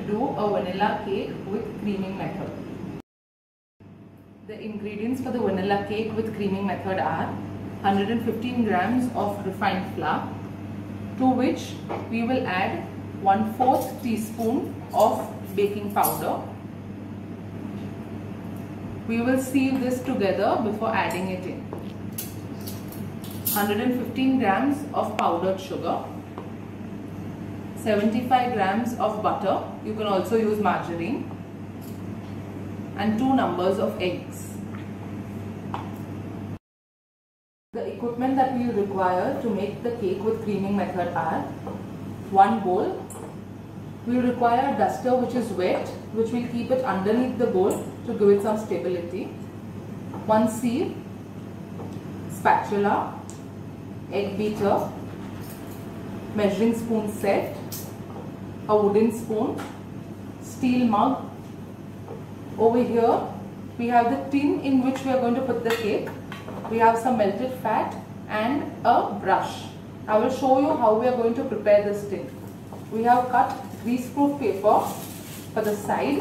do a vanilla cake with creaming method. The ingredients for the vanilla cake with creaming method are 115 grams of refined flour, to which we will add 1/4 teaspoon of baking powder. We will sieve this together before adding it in. 115 grams of powdered sugar, 75 grams of butter, you can also use margarine, and 2 numbers of eggs. The equipment that we require to make the cake with creaming method are 1 bowl. We require a duster which is wet, which will keep it underneath the bowl to give it some stability. 1 sieve, spatula, egg beater, measuring spoon set, a wooden spoon, steel mug. Over here we have the tin in which we are going to put the cake. We have some melted fat and a brush. I will show you how we are going to prepare this tin. We have cut greaseproof paper for the side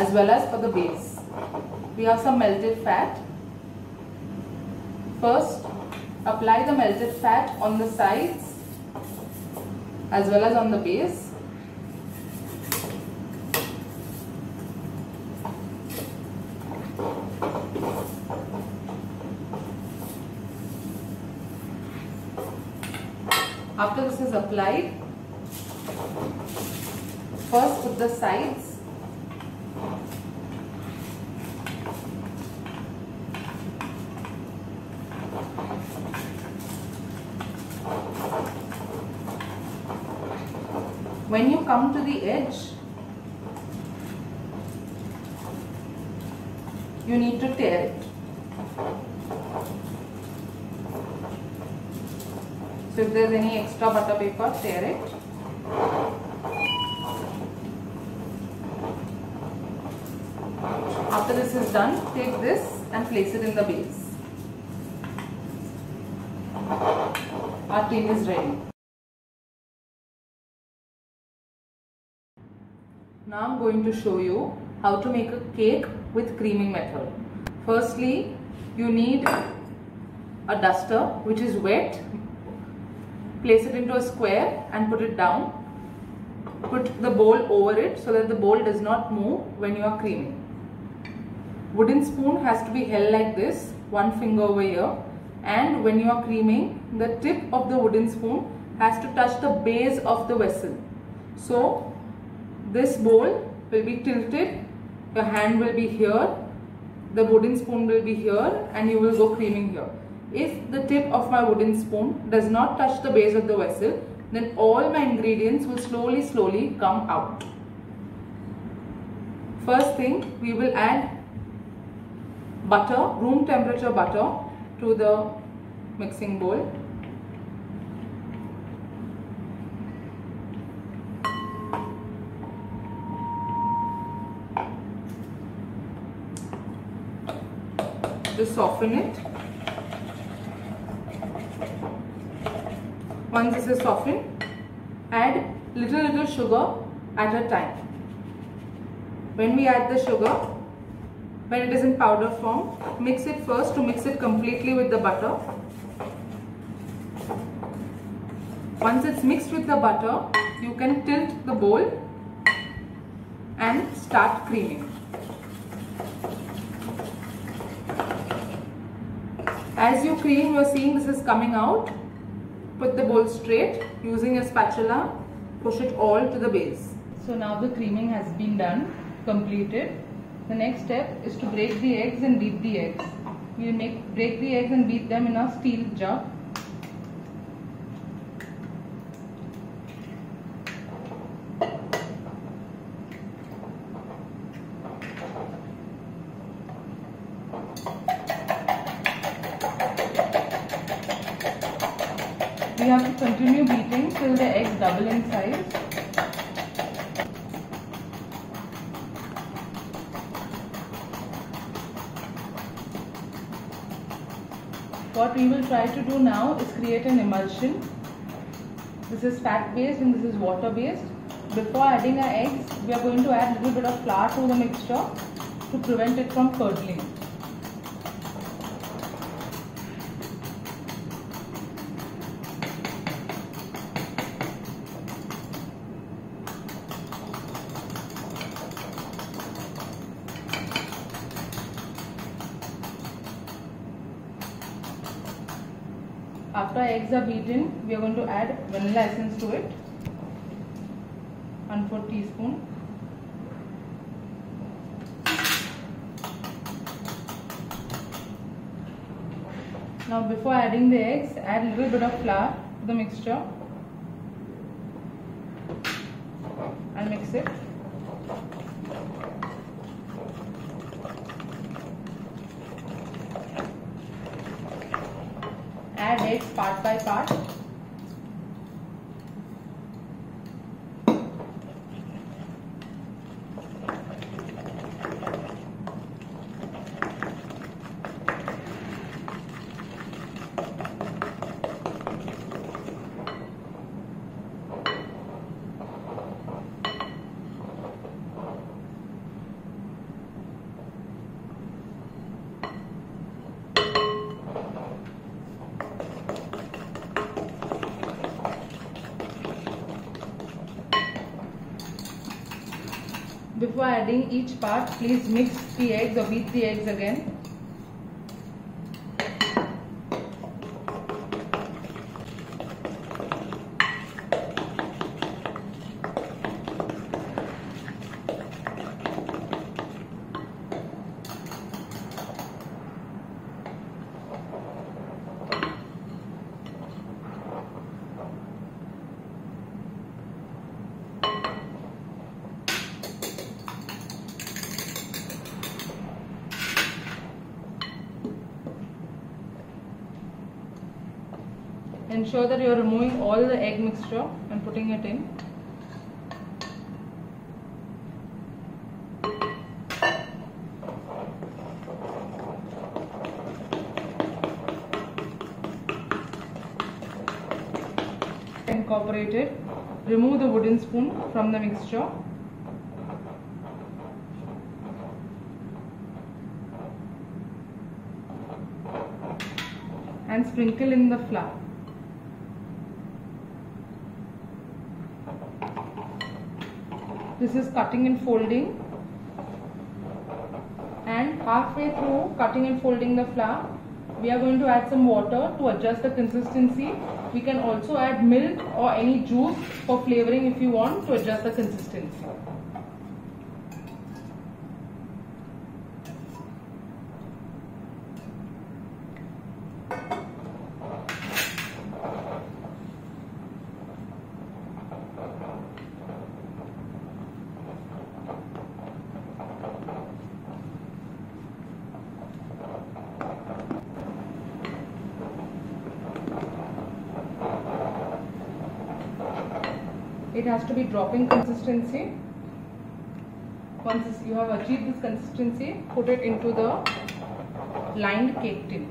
as well as for the base. We have some melted fat. First, apply the melted fat on the sides as well as on the base. After this is applied, first put the sides. When you come to the edge, you need to tear it. So if there is any extra butter paper, tear it. After this is done, take this and place it in the base. Our tin is ready. Now I am going to show you how to make a cake with creaming method. Firstly, you need a duster which is wet. Place it into a square and put it down. Put the bowl over it so that the bowl does not move when you are creaming. Wooden spoon has to be held like this, one finger over here, and when you are creaming, the tip of the wooden spoon has to touch the base of the vessel. So this bowl will be tilted, your hand will be here, the wooden spoon will be here, and you will go creaming here. If the tip of my wooden spoon does not touch the base of the vessel, then all my ingredients will slowly come out. First thing, we will add butter, room temperature butter, to the mixing bowl. To soften it. Once this is softened, add little sugar at a time. When we add the sugar, when it is in powder form, mix it first to mix it completely with the butter. Once it's mixed with the butter, you can tilt the bowl and start creaming. As you cream, you are seeing this is coming out. Put the bowl straight using a spatula, push it all to the base. So now the creaming has been done, completed. The next step is to break the eggs and beat the eggs. We will break the eggs and beat them in a steel jug. We have to continue beating till the eggs double in size. What we will try to do now is create an emulsion. This is fat based and this is water based. Before adding our eggs, we are going to add a little bit of flour to the mixture to prevent it from curdling. After eggs are beaten, we are going to add vanilla essence to it, 1/4 teaspoon. Now before adding the eggs, add a little bit of flour to the mixture and mix it. Add eggs part by part. Before adding each part, please mix the eggs or beat the eggs again. Ensure that you are removing all the egg mixture and putting it in. Incorporate it. Remove the wooden spoon from the mixture. And sprinkle in the flour. This is cutting and folding, and halfway through cutting and folding the flour, we are going to add some water to adjust the consistency. We can also add milk or any juice for flavoring if you want to adjust the consistency. It has to be dropping consistency. Once you have achieved this consistency, put it into the lined cake tin.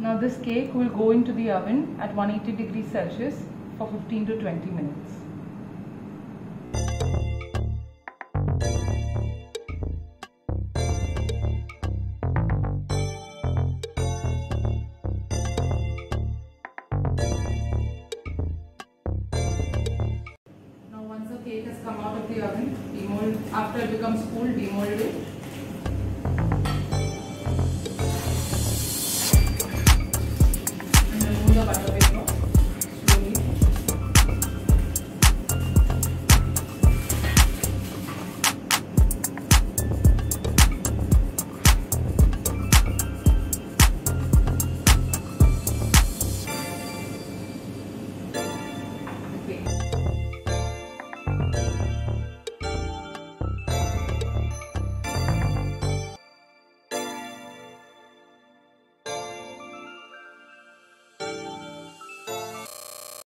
Now this cake will go into the oven at 180 degrees Celsius for 15 to 20 minutes. after it becomes cool, demold it.